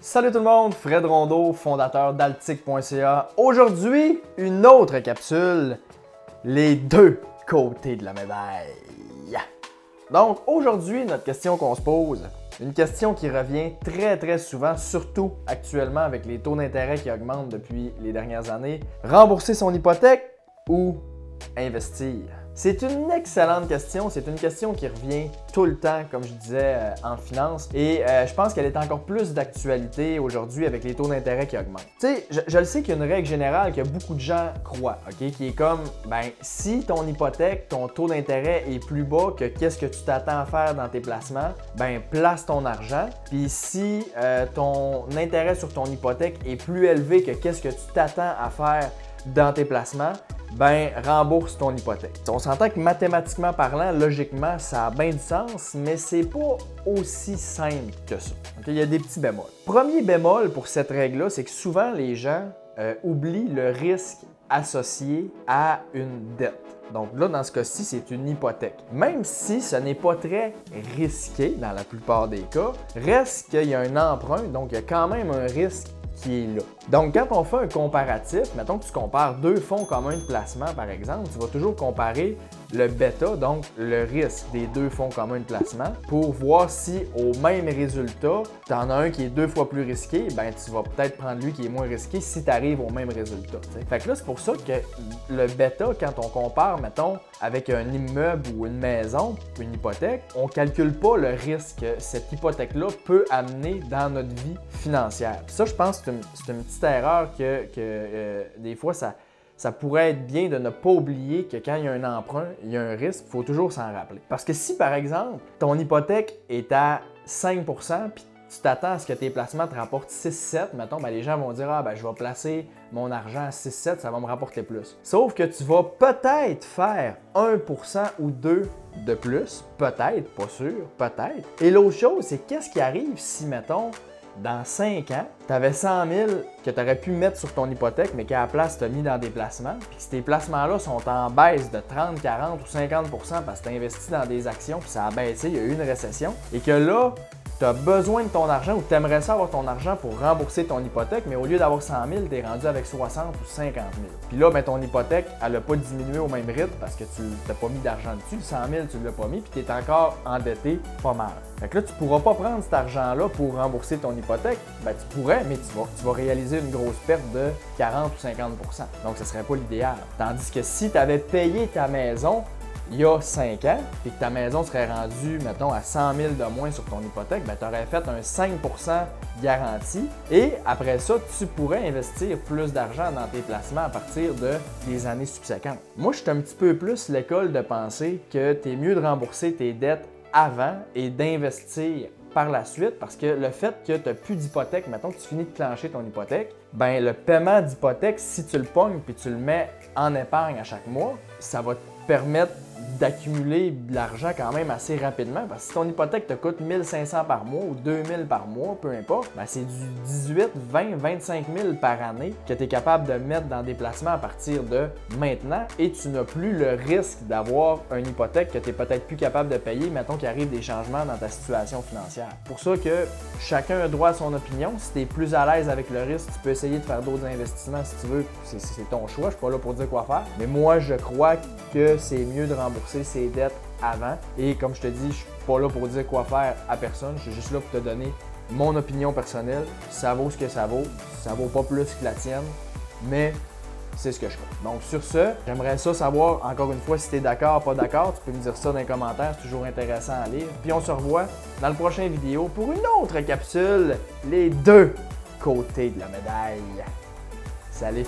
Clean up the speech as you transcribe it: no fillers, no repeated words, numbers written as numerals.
Salut tout le monde, Fred Rondeau, fondateur d'Altic.ca. Aujourd'hui, une autre capsule, les deux côtés de la médaille. Donc aujourd'hui, notre question qu'on se pose, une question qui revient très souvent, surtout actuellement avec les taux d'intérêt qui augmentent depuis les dernières années. Rembourser son hypothèque ou investir? C'est une excellente question, c'est une question qui revient tout le temps, comme je disais, en finance. Et je pense qu'elle est encore plus d'actualité aujourd'hui avec les taux d'intérêt qui augmentent. Tu sais, je le sais qu'il y a une règle générale que beaucoup de gens croient, ok, qui est comme, ben, si ton hypothèque, ton taux d'intérêt est plus bas que qu'est-ce que tu t'attends à faire dans tes placements, ben, place ton argent. Puis si ton intérêt sur ton hypothèque est plus élevé que qu'est-ce que tu t'attends à faire dans tes placements, ben rembourse ton hypothèque. On s'entend que mathématiquement parlant, logiquement, ça a bien du sens, mais c'est pas aussi simple que ça. Okay? Il y a des petits bémols. Premier bémol pour cette règle-là, c'est que souvent les gens oublient le risque associé à une dette. Donc là, dans ce cas-ci, c'est une hypothèque. Même si ce n'est pas très risqué dans la plupart des cas, reste qu'il y a un emprunt, donc il y a quand même un risque qui est là. Donc, quand on fait un comparatif, mettons que tu compares deux fonds communs de placement, par exemple, tu vas toujours comparer le bêta, donc le risque des deux fonds communs de placement, pour voir si au même résultat, tu en as un qui est 2 fois plus risqué, ben tu vas peut-être prendre lui qui est moins risqué si tu arrives au même résultat. T'sais. Fait que là, c'est pour ça que le bêta, quand on compare, mettons, avec un immeuble ou une maison, une hypothèque, on ne calcule pas le risque que cette hypothèque-là peut amener dans notre vie financière. Puis ça, je pense que c'est une petite erreur que des fois, ça pourrait être bien de ne pas oublier que quand il y a un emprunt, il y a un risque, il faut toujours s'en rappeler. Parce que si, par exemple, ton hypothèque est à 5 % puis tu t'attends à ce que tes placements te rapportent 6-7, mettons, ben les gens vont dire « Ah, ben je vais placer mon argent à 6-7, ça va me rapporter plus. » Sauf que tu vas peut-être faire 1 % ou 2 de plus, peut-être, pas sûr, peut-être. Et l'autre chose, c'est qu'est-ce qui arrive si, mettons, dans 5 ans, tu avais 100 000 que tu aurais pu mettre sur ton hypothèque, mais qu'à la place, tu as mis dans des placements. Puis si tes placements-là sont en baisse de 30, 40 ou 50 % parce que tu as investi dans des actions, puis ça a baissé, il y a eu une récession, et que là, tu as besoin de ton argent ou tu aimerais ça avoir ton argent pour rembourser ton hypothèque, mais au lieu d'avoir 100 000, tu es rendu avec 60 ou 50 000. Puis là, ben, ton hypothèque, elle n'a pas diminué au même rythme parce que tu n'as pas mis d'argent dessus. Le 100 000, tu ne l'as pas mis, puis tu es encore endetté pas mal. Fait que là, tu ne pourras pas prendre cet argent-là pour rembourser ton hypothèque. Ben, tu pourrais, mais tu vas réaliser une grosse perte de 40 ou 50 %. Donc, ce ne serait pas l'idéal. Tandis que si tu avais payé ta maison il y a 5 ans, et que ta maison serait rendue, mettons, à 100 000 de moins sur ton hypothèque, ben, tu aurais fait un 5 % garanti et après ça, tu pourrais investir plus d'argent dans tes placements à partir des années subséquentes. Moi, je suis un petit peu plus l'école de penser que tu es mieux de rembourser tes dettes avant et d'investir par la suite parce que le fait que tu n'as plus d'hypothèque, mettons que tu finis de clencher ton hypothèque, ben le paiement d'hypothèque, si tu le pognes puis tu le mets en épargne à chaque mois, ça va te permettre d'accumuler de l'argent quand même assez rapidement parce que si ton hypothèque te coûte 1 500 par mois ou 2 000 par mois, peu importe, ben c'est du 18, 20, 25 000 par année que tu es capable de mettre dans des placements à partir de maintenant et tu n'as plus le risque d'avoir une hypothèque que tu n'es peut-être plus capable de payer, mettons qu'il arrive des changements dans ta situation financière. Pour ça que chacun a droit à son opinion. Si tu es plus à l'aise avec le risque, tu peux essayer de faire d'autres investissements si tu veux. C'est ton choix, je ne suis pas là pour dire quoi faire. Mais moi, je crois que c'est mieux de rembourser ses dettes avant. Et comme je te dis, je suis pas là pour dire quoi faire à personne. Je suis juste là pour te donner mon opinion personnelle. Ça vaut ce que ça vaut. Ça vaut pas plus que la tienne, mais c'est ce que je crois. Donc sur ce, j'aimerais ça savoir, encore une fois, si tu es d'accord, pas d'accord. Tu peux me dire ça dans les commentaires, c'est toujours intéressant à lire. Puis on se revoit dans la prochaine vidéo pour une autre capsule, les deux côtés de la médaille. Salut!